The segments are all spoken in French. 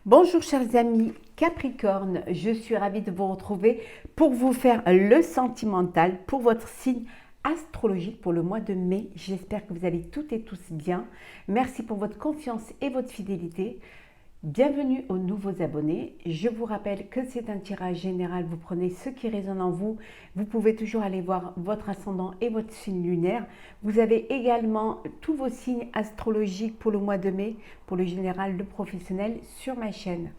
Bonjour chers amis Capricorne, je suis ravie de vous retrouver pour vous faire le sentimental pour votre signe astrologique pour le mois de mai. J'espère que vous allez toutes et tous bien. Merci pour votre confiance et votre fidélité. Bienvenue aux nouveaux abonnés. Je vous rappelle que c'est un tirage général. Vous prenez ce qui résonne en vous. Vous pouvez toujours aller voir votre ascendant et votre signe lunaire. Vous avez également tous vos signes astrologiques pour le mois de mai, pour le général, le professionnel sur ma chaîne.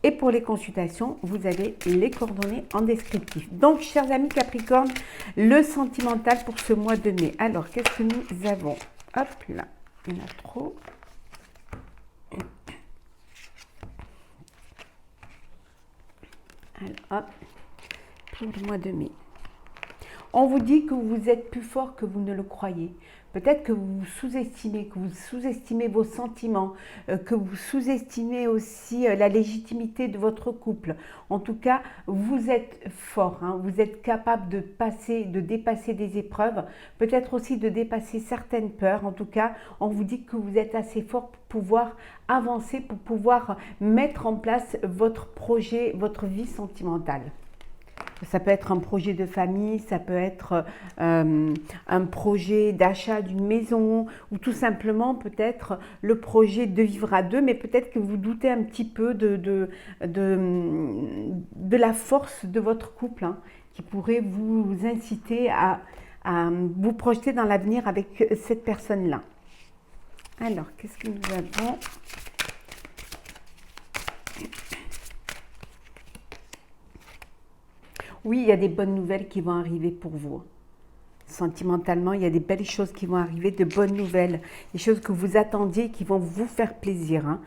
Et pour les consultations, vous avez les coordonnées en descriptif. Donc, chers amis Capricorne, le sentimental pour ce mois de mai. Alors, qu'est-ce que nous avons? Hop là, il y en a trop. Alors, hop, pour le mois de mai. On vous dit que vous êtes plus fort que vous ne le croyez. Peut-être que vous vous sous-estimez, que vous sous-estimez vos sentiments, que vous sous-estimez aussi la légitimité de votre couple. En tout cas, vous êtes fort, hein, vous êtes capable de dépasser des épreuves, peut-être aussi de dépasser certaines peurs. En tout cas, on vous dit que vous êtes assez fort pour pouvoir avancer, pour pouvoir mettre en place votre projet, votre vie sentimentale. Ça peut être un projet de famille, ça peut être un projet d'achat d'une maison ou tout simplement peut-être le projet de vivre à deux, mais peut-être que vous doutez un petit peu de la force de votre couple, hein, qui pourrait vous inciter à vous projeter dans l'avenir avec cette personne-là. Alors, qu'est-ce que nous avons ? Oui, il y a des bonnes nouvelles qui vont arriver pour vous. Sentimentalement, il y a des belles choses qui vont arriver, de bonnes nouvelles, des choses que vous attendiez qui vont vous faire plaisir. Hein.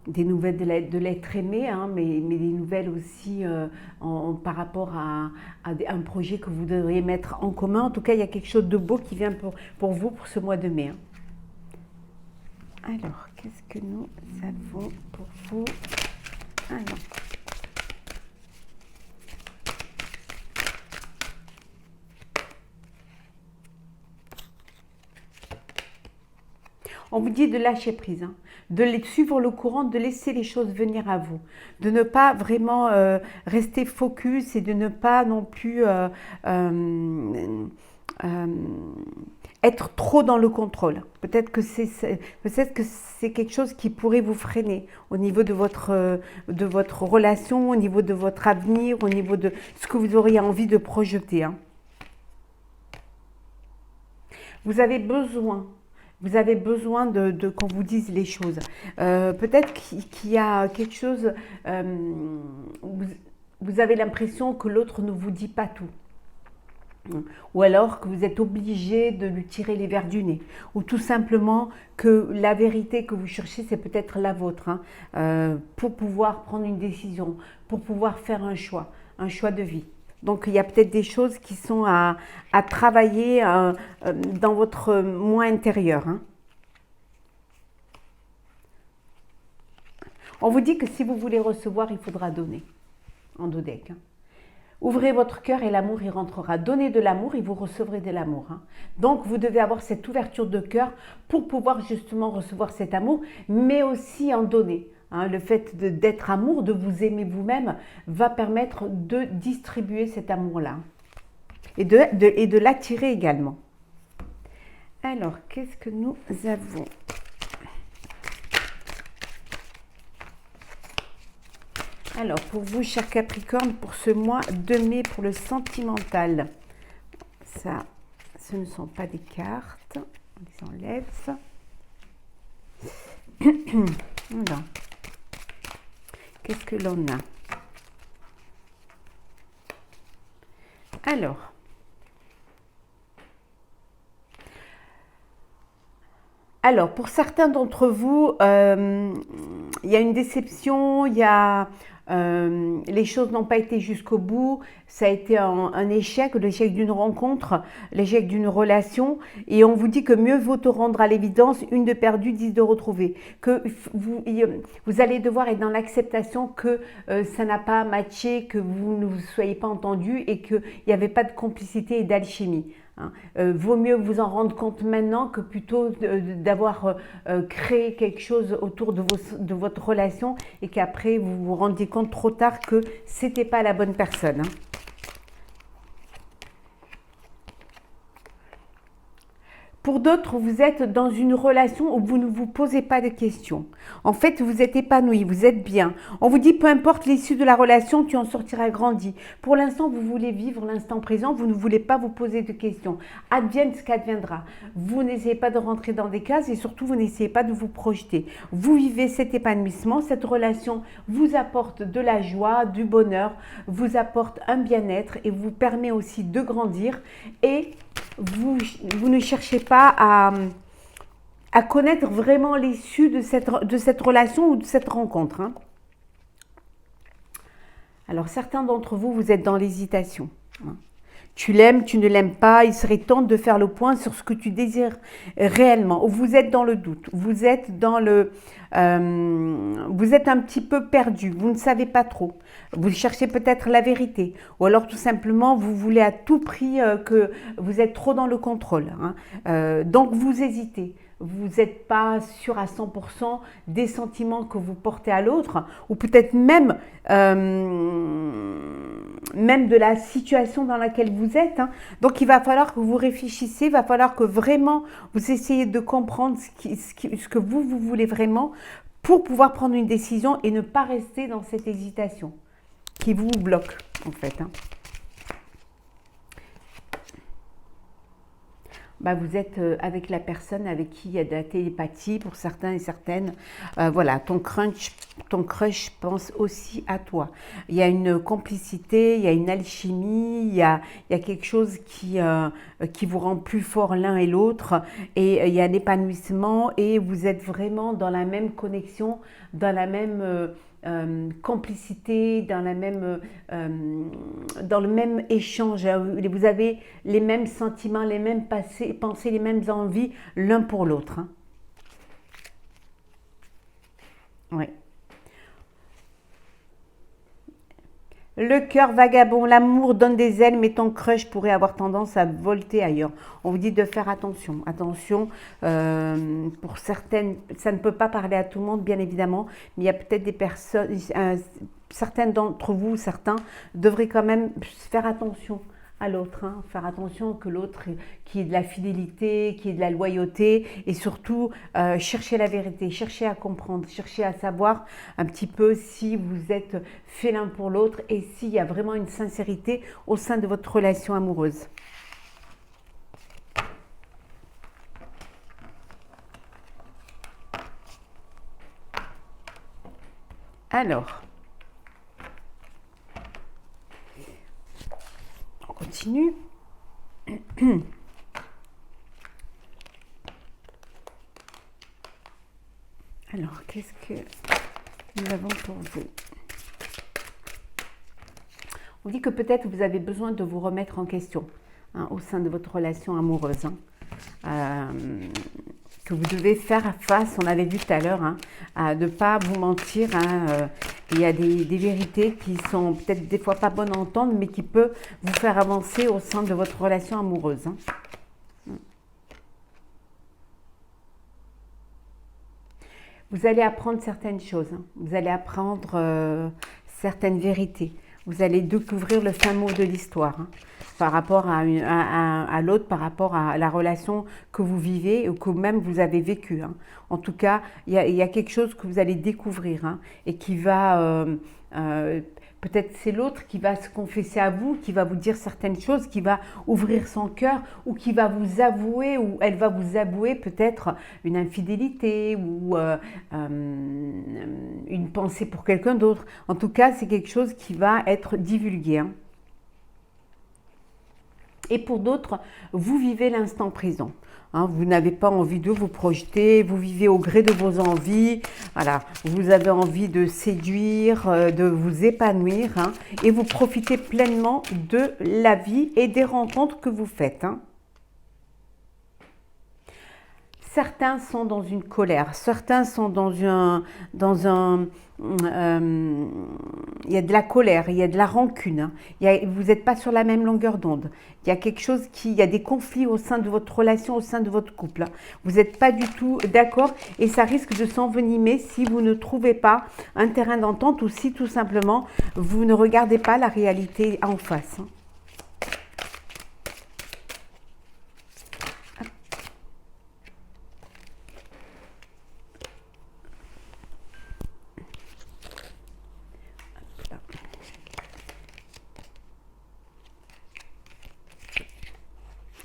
Des nouvelles de l'être aimé, hein, mais des nouvelles aussi par rapport à un projet que vous devriez mettre en commun. En tout cas, il y a quelque chose de beau qui vient pour vous pour ce mois de mai. Hein. Alors, qu'est-ce que nous avons pour vous? Alors. On vous dit de lâcher prise, hein, de suivre le courant, de laisser les choses venir à vous, de ne pas vraiment rester focus et de ne pas non plus être trop dans le contrôle. Peut-être que c'est quelque chose qui pourrait vous freiner au niveau de votre relation, au niveau de votre avenir, au niveau de ce que vous auriez envie de projeter. Hein. Vous avez besoin qu'on vous dise les choses. Peut-être qu'il y a quelque chose, vous avez l'impression que l'autre ne vous dit pas tout. Ou alors que vous êtes obligé de lui tirer les vers du nez, ou tout simplement que la vérité que vous cherchez, c'est peut-être la vôtre, hein, pour pouvoir prendre une décision, pour pouvoir faire un choix de vie. Donc il y a peut-être des choses qui sont à travailler dans votre moi intérieur. Hein. On vous dit que si vous voulez recevoir, il faudra donner, en dodec. Hein. Ouvrez votre cœur et l'amour y rentrera. Donnez de l'amour et vous recevrez de l'amour. Hein. Donc, vous devez avoir cette ouverture de cœur pour pouvoir justement recevoir cet amour, mais aussi en donner. Hein. Le fait d'être amour, de vous aimer vous-même, va permettre de distribuer cet amour-là et de l'attirer également. Alors, qu'est-ce que nous avons ? Alors, pour vous, chers Capricorne, pour ce mois de mai, pour le sentimental, ça, ce ne sont pas des cartes. On les enlève. Voilà. Qu'est-ce que l'on a? Alors, pour certains d'entre vous, il y a une déception, les choses n'ont pas été jusqu'au bout, ça a été un échec, l'échec d'une rencontre, l'échec d'une relation, et on vous dit que mieux vaut te rendre à l'évidence, une de perdue, 10 de retrouvée, que vous allez devoir être dans l'acceptation que ça n'a pas matché, que vous ne vous soyez pas entendu et qu'il n'y avait pas de complicité et d'alchimie. hein. Vaut mieux vous en rendre compte maintenant que plutôt d'avoir créé quelque chose autour de votre relation et qu'après vous vous rendiez compte trop tard que c'était pas la bonne personne, hein. Pour d'autres, vous êtes dans une relation où vous ne vous posez pas de questions. En fait, vous êtes épanoui, vous êtes bien. On vous dit, peu importe l'issue de la relation, tu en sortiras grandi. Pour l'instant, vous voulez vivre l'instant présent, vous ne voulez pas vous poser de questions. Advienne ce qu'adviendra. Vous n'essayez pas de rentrer dans des cases et surtout, vous n'essayez pas de vous projeter. Vous vivez cet épanouissement, cette relation vous apporte de la joie, du bonheur, vous apporte un bien-être et vous permet aussi de grandir et vous ne cherchez pas à connaître vraiment l'issue de cette relation ou de cette rencontre, hein. Alors, certains d'entre vous, vous êtes dans l'hésitation, hein. Tu l'aimes, tu ne l'aimes pas, il serait temps de faire le point sur ce que tu désires réellement. Vous êtes dans le doute, vous êtes vous êtes un petit peu perdu, vous ne savez pas trop. Vous cherchez peut-être la vérité ou alors tout simplement vous voulez à tout prix que vous êtes trop dans le contrôle, hein. Donc vous hésitez. Vous n'êtes pas sûr à 100% des sentiments que vous portez à l'autre ou peut-être même de la situation dans laquelle vous êtes, hein. Donc il va falloir que vous réfléchissiez, il va falloir que vraiment vous essayiez de comprendre ce que vous voulez vraiment pour pouvoir prendre une décision et ne pas rester dans cette hésitation qui vous bloque en fait, hein. Bah, vous êtes avec la personne avec qui il y a de la télépathie pour certains et certaines. Voilà, ton crush pense aussi à toi. Il y a une complicité, il y a une alchimie, il y a quelque chose qui vous rend plus fort l'un et l'autre. Et il y a un épanouissement et vous êtes vraiment dans la même connexion, dans la même complicité, dans le même échange. Vous avez les mêmes sentiments, les mêmes pensées, les mêmes envies l'un pour l'autre, hein. Oui. Le cœur vagabond, l'amour donne des ailes, mais ton crush pourrait avoir tendance à volter ailleurs. On vous dit de faire attention. Attention, pour certaines, ça ne peut pas parler à tout le monde, bien évidemment, mais il y a peut-être des personnes, certaines d'entre vous, certains, devraient quand même faire attention à l'autre, hein. Faire attention que l'autre qui ait de la fidélité, qui ait de la loyauté et surtout chercher la vérité, chercher à comprendre, chercher à savoir un petit peu si vous êtes fait l'un pour l'autre et s'il y a vraiment une sincérité au sein de votre relation amoureuse. Alors, on continue. Alors, qu'est-ce que nous avons pour vous? On dit que peut-être vous avez besoin de vous remettre en question, hein, au sein de votre relation amoureuse, hein. Que vous devez faire face, on avait vu tout à l'heure, hein, à ne pas vous mentir, hein. Il y a des vérités qui sont peut-être des fois pas bonnes à entendre, mais qui peuvent vous faire avancer au sein de votre relation amoureuse, hein. Vous allez apprendre certaines choses, hein. Vous allez apprendre certaines vérités. Vous allez découvrir le fin mot de l'histoire, hein, par rapport à l'autre, par rapport à la relation que vous vivez ou que même vous avez vécue, hein. En tout cas, il y a quelque chose que vous allez découvrir, hein, et qui va... peut-être c'est l'autre qui va se confesser à vous, qui va vous dire certaines choses, qui va ouvrir son cœur ou qui va vous avouer ou elle va vous avouer peut-être une infidélité ou une pensée pour quelqu'un d'autre. En tout cas, c'est quelque chose qui va être divulgué, hein. Et pour d'autres, vous vivez l'instant présent, hein. Vous n'avez pas envie de vous projeter, vous vivez au gré de vos envies. Voilà, vous avez envie de séduire, de vous épanouir, hein, et vous profitez pleinement de la vie et des rencontres que vous faites, hein. certains sont dans une colère, certains sont il y a de la colère, il y a de la rancune, hein. Vous n'êtes pas sur la même longueur d'onde. Il y a quelque chose il y a des conflits au sein de votre relation, au sein de votre couple, hein. Vous n'êtes pas du tout d'accord et ça risque de s'envenimer si vous ne trouvez pas un terrain d'entente ou si tout simplement vous ne regardez pas la réalité en face, hein.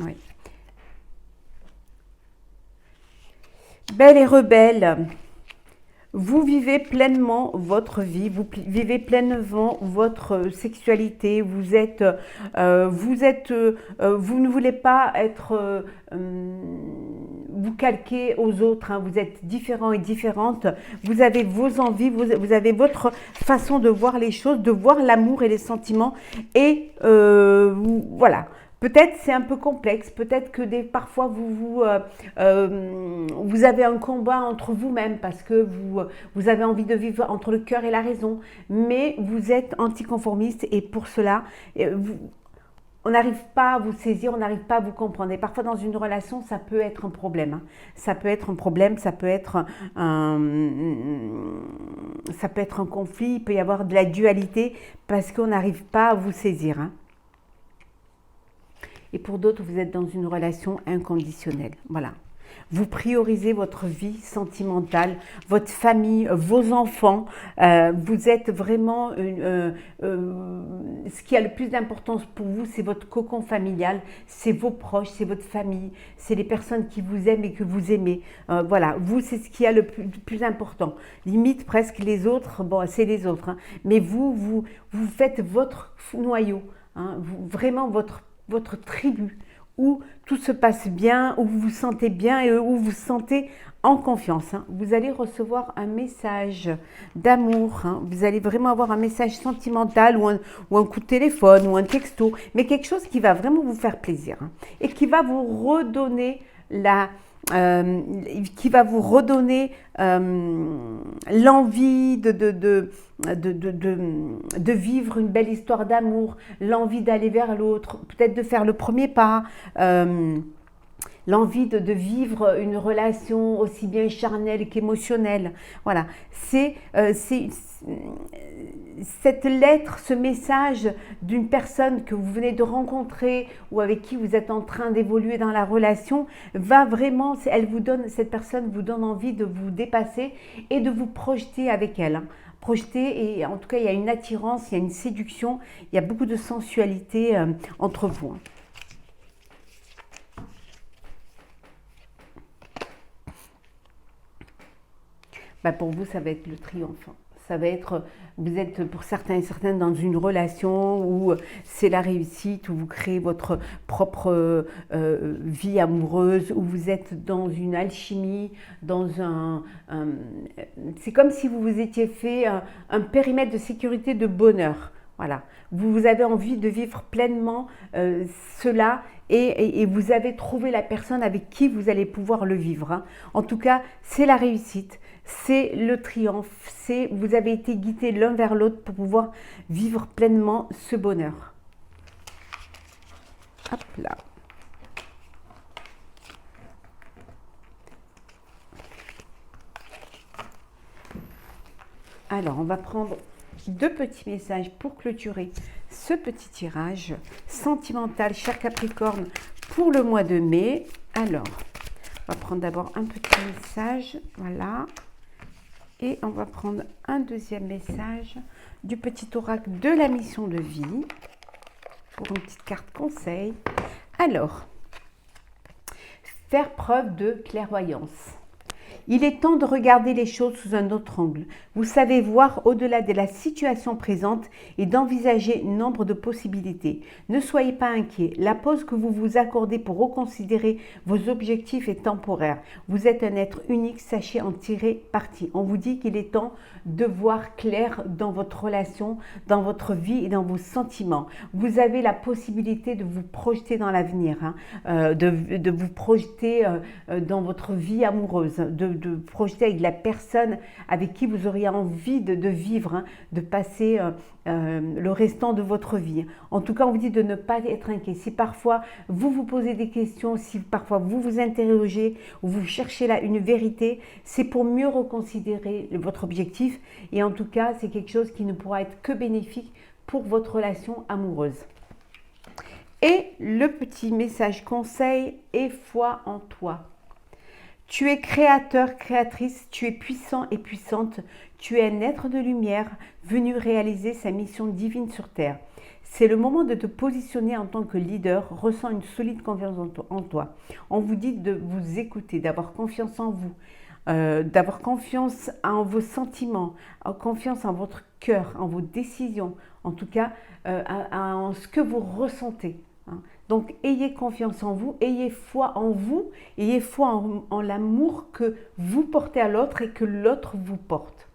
Oui. Belle et rebelle, vous vivez pleinement votre vie, vous vivez pleinement votre sexualité, vous ne voulez pas être, vous calquer aux autres, hein, vous êtes différents et différentes, vous avez vos envies, vous avez votre façon de voir les choses, de voir l'amour et les sentiments et voilà. Peut-être c'est un peu complexe, peut-être que parfois vous avez un combat entre vous-même parce que vous avez envie de vivre entre le cœur et la raison, mais vous êtes anticonformiste et pour cela, on n'arrive pas à vous saisir, on n'arrive pas à vous comprendre. Et parfois dans une relation, ça peut être un problème, hein. Ça peut être un problème, ça peut être un conflit, il peut y avoir de la dualité parce qu'on n'arrive pas à vous saisir, hein. Et pour d'autres, vous êtes dans une relation inconditionnelle. Voilà. Vous priorisez votre vie sentimentale, votre famille, vos enfants. Vous êtes vraiment... ce qui a le plus d'importance pour vous, c'est votre cocon familial, c'est vos proches, c'est votre famille, c'est les personnes qui vous aiment et que vous aimez. Voilà, vous, c'est ce qui a le plus important. Limite, presque les autres, bon, c'est les autres, hein. Mais vous faites votre noyau, hein, vraiment votre tribu, où tout se passe bien, où vous vous sentez bien et où vous vous sentez en confiance, hein. Vous allez recevoir un message d'amour, hein. Vous allez vraiment avoir un message sentimental ou un coup de téléphone ou un texto, mais quelque chose qui va vraiment vous faire plaisir, hein, et qui va vous redonner l'envie de vivre une belle histoire d'amour, l'envie d'aller vers l'autre, peut-être de faire le premier pas, l'envie de vivre une relation aussi bien charnelle qu'émotionnelle. Voilà, c'est cette lettre, ce message d'une personne que vous venez de rencontrer ou avec qui vous êtes en train d'évoluer dans la relation va vraiment, cette personne vous donne envie de vous dépasser et de vous projeter avec elle, hein. Projeter, et en tout cas il y a une attirance, il y a une séduction, il y a beaucoup de sensualité entre vous, hein. Pour vous, ça va être le triomphe. Ça va être, vous êtes pour certains et certaines dans une relation où c'est la réussite, où vous créez votre propre vie amoureuse, où vous êtes dans une alchimie, c'est comme si vous vous étiez fait un périmètre de sécurité, de bonheur. Voilà, vous avez envie de vivre pleinement cela et vous avez trouvé la personne avec qui vous allez pouvoir le vivre, hein. En tout cas, c'est la réussite, c'est le triomphe, vous avez été guidés l'un vers l'autre pour pouvoir vivre pleinement ce bonheur. Hop là. Alors, on va prendre 2 petits messages pour clôturer ce petit tirage sentimental, cher Capricorne, pour le mois de mai. Alors, on va prendre d'abord un petit message, voilà, et on va prendre un deuxième message du petit oracle de la mission de vie pour une petite carte conseil. Alors, faire preuve de clairvoyance. Il est temps de regarder les choses sous un autre angle. Vous savez voir au-delà de la situation présente et d'envisager nombre de possibilités. Ne soyez pas inquiet. La pause que vous vous accordez pour reconsidérer vos objectifs est temporaire. Vous êtes un être unique, sachez en tirer parti. On vous dit qu'il est temps de voir clair dans votre relation, dans votre vie et dans vos sentiments. Vous avez la possibilité de vous projeter dans l'avenir, de vous projeter dans votre vie amoureuse, de projeter avec la personne avec qui vous auriez envie de vivre, de passer le restant de votre vie. En tout cas, on vous dit de ne pas être inquiet. Si parfois vous vous posez des questions, si parfois vous vous interrogez ou vous cherchez là une vérité, c'est pour mieux reconsidérer votre objectif et en tout cas, c'est quelque chose qui ne pourra être que bénéfique pour votre relation amoureuse. Et le petit message conseil, aie foi en toi. Tu es créateur, créatrice, tu es puissant et puissante, tu es un être de lumière venu réaliser sa mission divine sur Terre. C'est le moment de te positionner en tant que leader, ressens une solide confiance en toi. On vous dit de vous écouter, d'avoir confiance en vous, d'avoir confiance en vos sentiments, confiance en votre cœur, en vos décisions, en tout cas en ce que vous ressentez. Donc, ayez confiance en vous, ayez foi en vous, ayez foi en l'amour que vous portez à l'autre et que l'autre vous porte.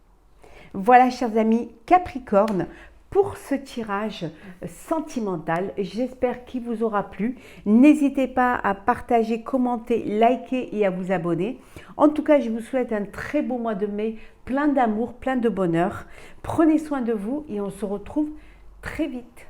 Voilà, chers amis Capricorne, pour ce tirage sentimental. J'espère qu'il vous aura plu. N'hésitez pas à partager, commenter, liker et à vous abonner. En tout cas, je vous souhaite un très beau mois de mai, plein d'amour, plein de bonheur. Prenez soin de vous et on se retrouve très vite.